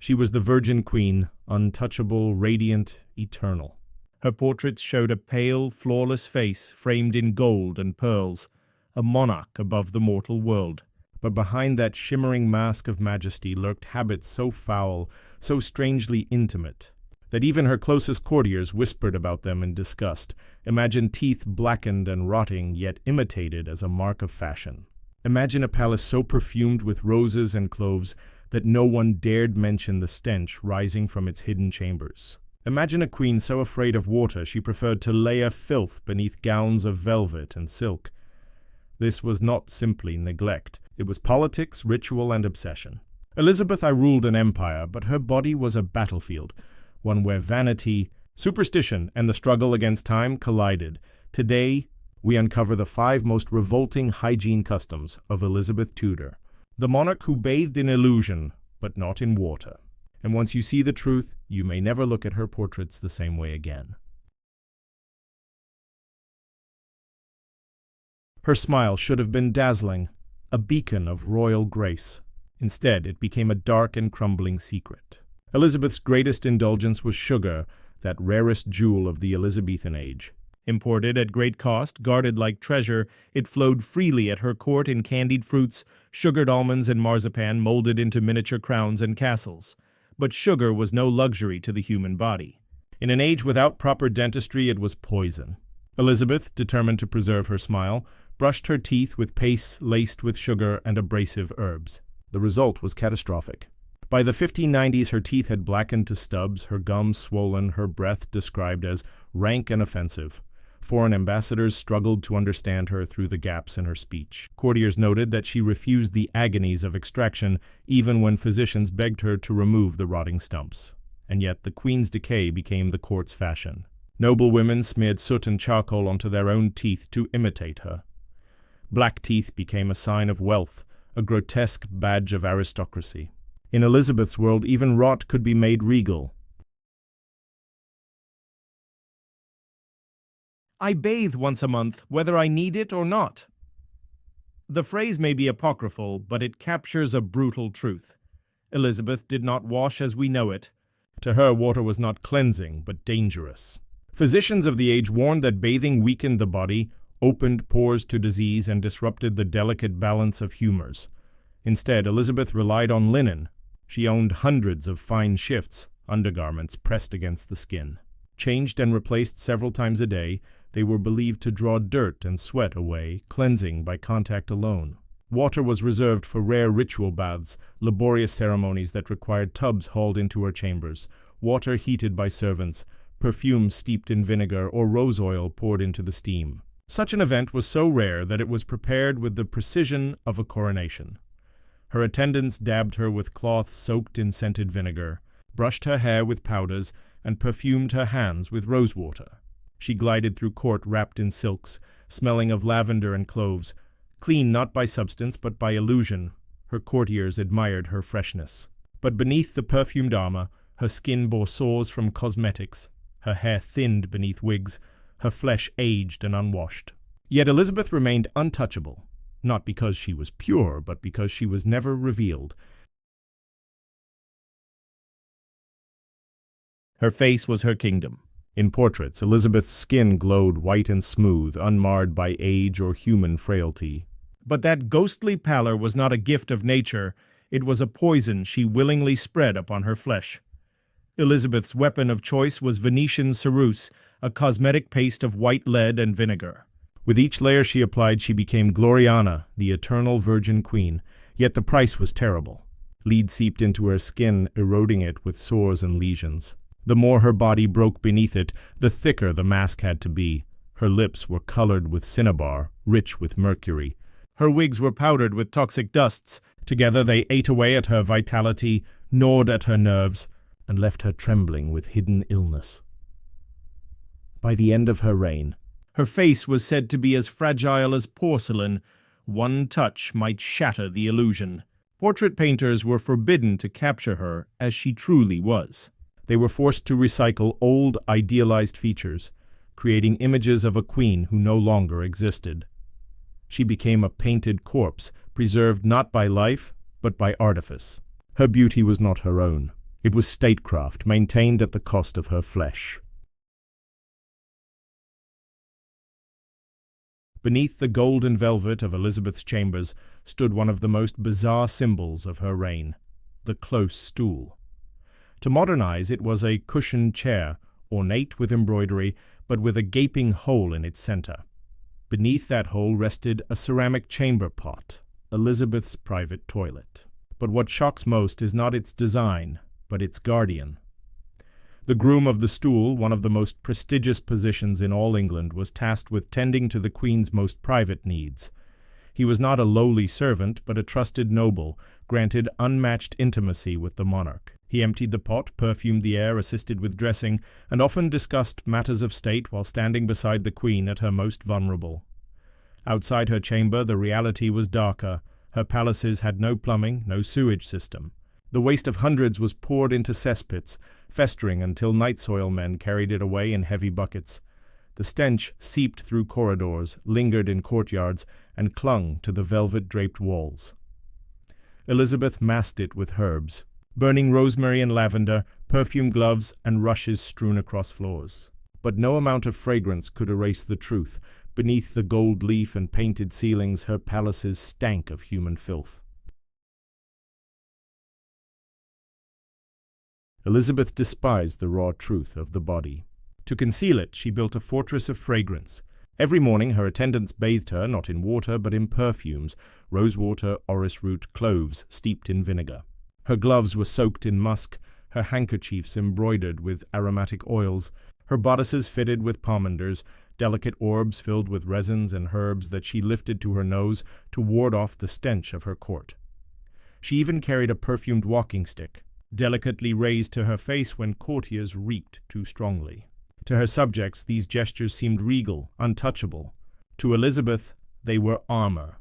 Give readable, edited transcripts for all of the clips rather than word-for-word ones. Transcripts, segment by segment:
She was the Virgin Queen, untouchable, radiant, eternal. Her portraits showed a pale, flawless face framed in gold and pearls, a monarch above the mortal world. But behind that shimmering mask of majesty lurked habits so foul, so strangely intimate, that even her closest courtiers whispered about them in disgust. Imagine teeth blackened and rotting, yet imitated as a mark of fashion. Imagine a palace so perfumed with roses and cloves that no one dared mention the stench rising from its hidden chambers. Imagine a queen so afraid of water she preferred to layer filth beneath gowns of velvet and silk. This was not simply neglect. It was politics, ritual, and obsession. Elizabeth ruled an empire, but her body was a battlefield, one where vanity, superstition, and the struggle against time collided. Today, we uncover the 5 most revolting hygiene customs of Elizabeth Tudor, the monarch who bathed in illusion, but not in water. And once you see the truth, you may never look at her portraits the same way again. Her smile should have been dazzling, a beacon of royal grace. Instead, it became a dark and crumbling secret. Elizabeth's greatest indulgence was sugar, that rarest jewel of the Elizabethan age. Imported at great cost, guarded like treasure, it flowed freely at her court in candied fruits, sugared almonds and marzipan molded into miniature crowns and castles. But sugar was no luxury to the human body. In an age without proper dentistry, it was poison. Elizabeth, determined to preserve her smile, brushed her teeth with paste laced with sugar and abrasive herbs. The result was catastrophic. By the 1590s, her teeth had blackened to stubs, her gums swollen, her breath described as rank and offensive. Foreign ambassadors struggled to understand her through the gaps in her speech. Courtiers noted that she refused the agonies of extraction, even when physicians begged her to remove the rotting stumps. And yet the queen's decay became the court's fashion. Noble women smeared soot and charcoal onto their own teeth to imitate her. Black teeth became a sign of wealth, a grotesque badge of aristocracy. In Elizabeth's world, even rot could be made regal. "I bathe once a month, whether I need it or not." The phrase may be apocryphal, but it captures a brutal truth. Elizabeth did not wash as we know it. To her, water was not cleansing, but dangerous. Physicians of the age warned that bathing weakened the body, opened pores to disease, and disrupted the delicate balance of humors. Instead, Elizabeth relied on linen. She owned hundreds of fine shifts, undergarments pressed against the skin. Changed and replaced several times a day, they were believed to draw dirt and sweat away, cleansing by contact alone. Water was reserved for rare ritual baths, laborious ceremonies that required tubs hauled into her chambers, water heated by servants, perfumes steeped in vinegar, or rose oil poured into the steam. Such an event was so rare that it was prepared with the precision of a coronation. Her attendants dabbed her with cloth soaked in scented vinegar, brushed her hair with powders, and perfumed her hands with rosewater. She glided through court wrapped in silks, smelling of lavender and cloves. Clean not by substance but by illusion, her courtiers admired her freshness. But beneath the perfumed armor, her skin bore sores from cosmetics, her hair thinned beneath wigs, her flesh aged and unwashed. Yet Elizabeth remained untouchable, not because she was pure, but because she was never revealed. Her face was her kingdom. In portraits, Elizabeth's skin glowed white and smooth, unmarred by age or human frailty. But that ghostly pallor was not a gift of nature, it was a poison she willingly spread upon her flesh. Elizabeth's weapon of choice was Venetian ceruse, a cosmetic paste of white lead and vinegar. With each layer she applied, she became Gloriana, the eternal Virgin Queen, yet the price was terrible. Lead seeped into her skin, eroding it with sores and lesions. The more her body broke beneath it, the thicker the mask had to be. Her lips were colored with cinnabar, rich with mercury. Her wigs were powdered with toxic dusts. Together they ate away at her vitality, gnawed at her nerves, and left her trembling with hidden illness. By the end of her reign, her face was said to be as fragile as porcelain. One touch might shatter the illusion. Portrait painters were forbidden to capture her as she truly was. They were forced to recycle old, idealized features, creating images of a queen who no longer existed. She became a painted corpse, preserved not by life, but by artifice. Her beauty was not her own. It was statecraft, maintained at the cost of her flesh. Beneath the gold and velvet of Elizabeth's chambers stood one of the most bizarre symbols of her reign, the close stool. To modernize, it was a cushioned chair, ornate with embroidery, but with a gaping hole in its center. Beneath that hole rested a ceramic chamber pot, Elizabeth's private toilet. But what shocks most is not its design, but its guardian. The groom of the stool, one of the most prestigious positions in all England, was tasked with tending to the Queen's most private needs. He was not a lowly servant, but a trusted noble, granted unmatched intimacy with the monarch. He emptied the pot, perfumed the air, assisted with dressing, and often discussed matters of state while standing beside the Queen at her most vulnerable. Outside her chamber, the reality was darker. Her palaces had no plumbing, no sewage system. The waste of hundreds was poured into cesspits, festering until night soil men carried it away in heavy buckets. The stench seeped through corridors, lingered in courtyards, and clung to the velvet-draped walls. Elizabeth masked it with herbs, burning rosemary and lavender, perfumed gloves, and rushes strewn across floors. But no amount of fragrance could erase the truth. Beneath the gold leaf and painted ceilings, her palaces stank of human filth. Elizabeth despised the raw truth of the body. To conceal it, she built a fortress of fragrance. Every morning her attendants bathed her, not in water, but in perfumes, rosewater, orris root, cloves, steeped in vinegar. Her gloves were soaked in musk, her handkerchiefs embroidered with aromatic oils, her bodices fitted with pomanders, delicate orbs filled with resins and herbs that she lifted to her nose to ward off the stench of her court. She even carried a perfumed walking stick, delicately raised to her face when courtiers reeked too strongly. To her subjects, these gestures seemed regal, untouchable. To Elizabeth, they were armor,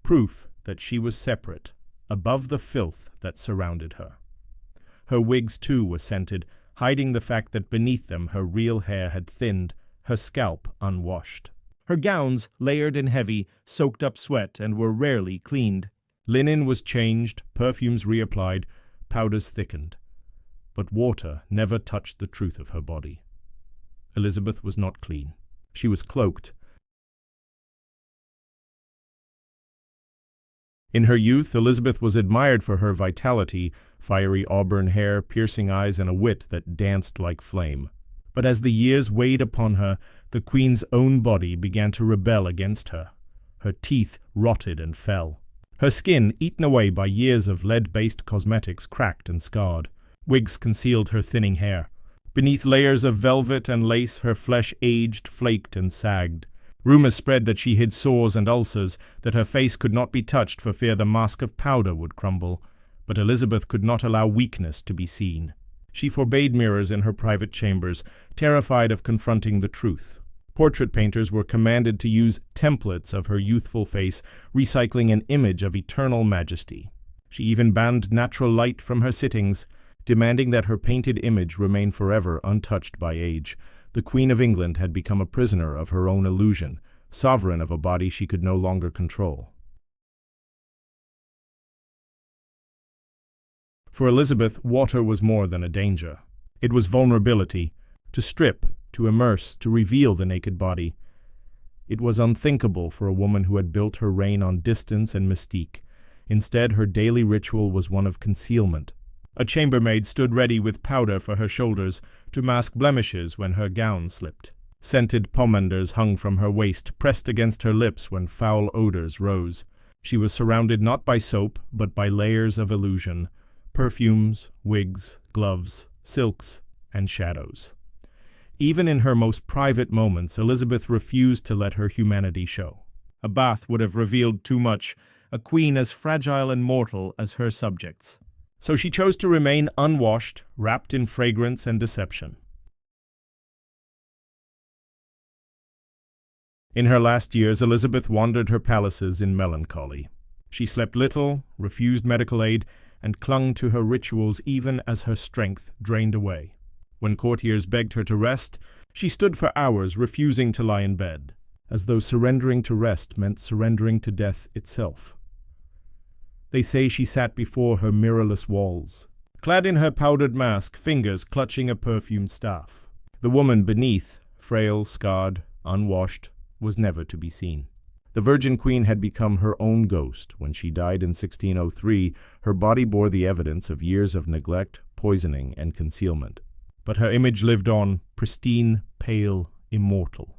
proof that she was separate, above the filth that surrounded her. Her wigs, too, were scented, hiding the fact that beneath them her real hair had thinned, her scalp unwashed. Her gowns, layered and heavy, soaked up sweat and were rarely cleaned. Linen was changed, perfumes reapplied, powders thickened. But water never touched the truth of her body. Elizabeth was not clean. She was cloaked. In her youth, Elizabeth was admired for her vitality, fiery auburn hair, piercing eyes, and a wit that danced like flame. But as the years weighed upon her, the Queen's own body began to rebel against her. Her teeth rotted and fell. Her skin, eaten away by years of lead-based cosmetics, cracked and scarred. Wigs concealed her thinning hair. Beneath layers of velvet and lace, her flesh aged, flaked, and sagged. Rumors spread that she hid sores and ulcers, that her face could not be touched for fear the mask of powder would crumble. But Elizabeth could not allow weakness to be seen. She forbade mirrors in her private chambers, terrified of confronting the truth. Portrait painters were commanded to use templates of her youthful face, recycling an image of eternal majesty. She even banned natural light from her sittings, demanding that her painted image remain forever untouched by age. The Queen of England had become a prisoner of her own illusion, sovereign of a body she could no longer control. For Elizabeth, water was more than a danger. It was vulnerability, to strip, to immerse, to reveal the naked body. It was unthinkable for a woman who had built her reign on distance and mystique. Instead, her daily ritual was one of concealment. A chambermaid stood ready with powder for her shoulders to mask blemishes when her gown slipped. Scented pomanders hung from her waist, pressed against her lips when foul odors rose. She was surrounded not by soap, but by layers of illusion, perfumes, wigs, gloves, silks, and shadows. Even in her most private moments, Elizabeth refused to let her humanity show. A bath would have revealed too much, a queen as fragile and mortal as her subjects. So she chose to remain unwashed, wrapped in fragrance and deception. In her last years, Elizabeth wandered her palaces in melancholy. She slept little, refused medical aid, and clung to her rituals even as her strength drained away. When courtiers begged her to rest, she stood for hours refusing to lie in bed, as though surrendering to rest meant surrendering to death itself. They say she sat before her mirrorless walls, clad in her powdered mask, fingers clutching a perfumed staff. The woman beneath, frail, scarred, unwashed, was never to be seen. The Virgin Queen had become her own ghost. When she died in 1603, her body bore the evidence of years of neglect, poisoning, and concealment. But her image lived on, pristine, pale, immortal.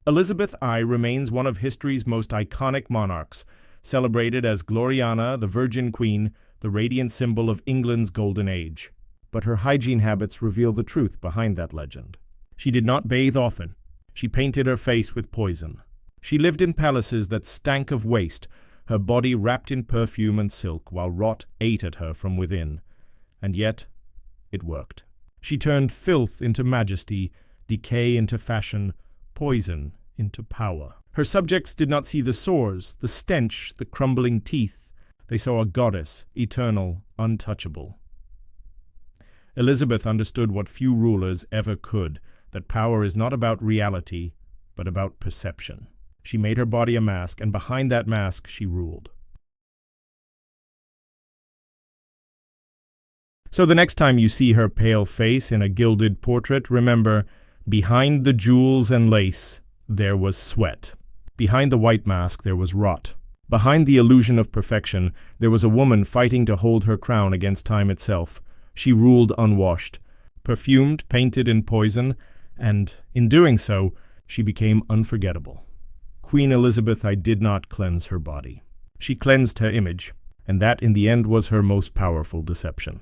Elizabeth I remains one of history's most iconic monarchs, celebrated as Gloriana, the Virgin Queen, the radiant symbol of England's golden age. But her hygiene habits reveal the truth behind that legend. She did not bathe often. She painted her face with poison. She lived in palaces that stank of waste, her body wrapped in perfume and silk, while rot ate at her from within. And yet, it worked. She turned filth into majesty, decay into fashion, poison into power. Her subjects did not see the sores, the stench, the crumbling teeth. They saw a goddess, eternal, untouchable. Elizabeth understood what few rulers ever could, that power is not about reality, but about perception. She made her body a mask, and behind that mask she ruled. So the next time you see her pale face in a gilded portrait, remember, behind the jewels and lace, there was sweat. Behind the white mask, there was rot. Behind the illusion of perfection, there was a woman fighting to hold her crown against time itself. She ruled unwashed, perfumed, painted in poison, and, in doing so, she became unforgettable. Queen Elizabeth I did not cleanse her body. She cleansed her image, and that in the end was her most powerful deception.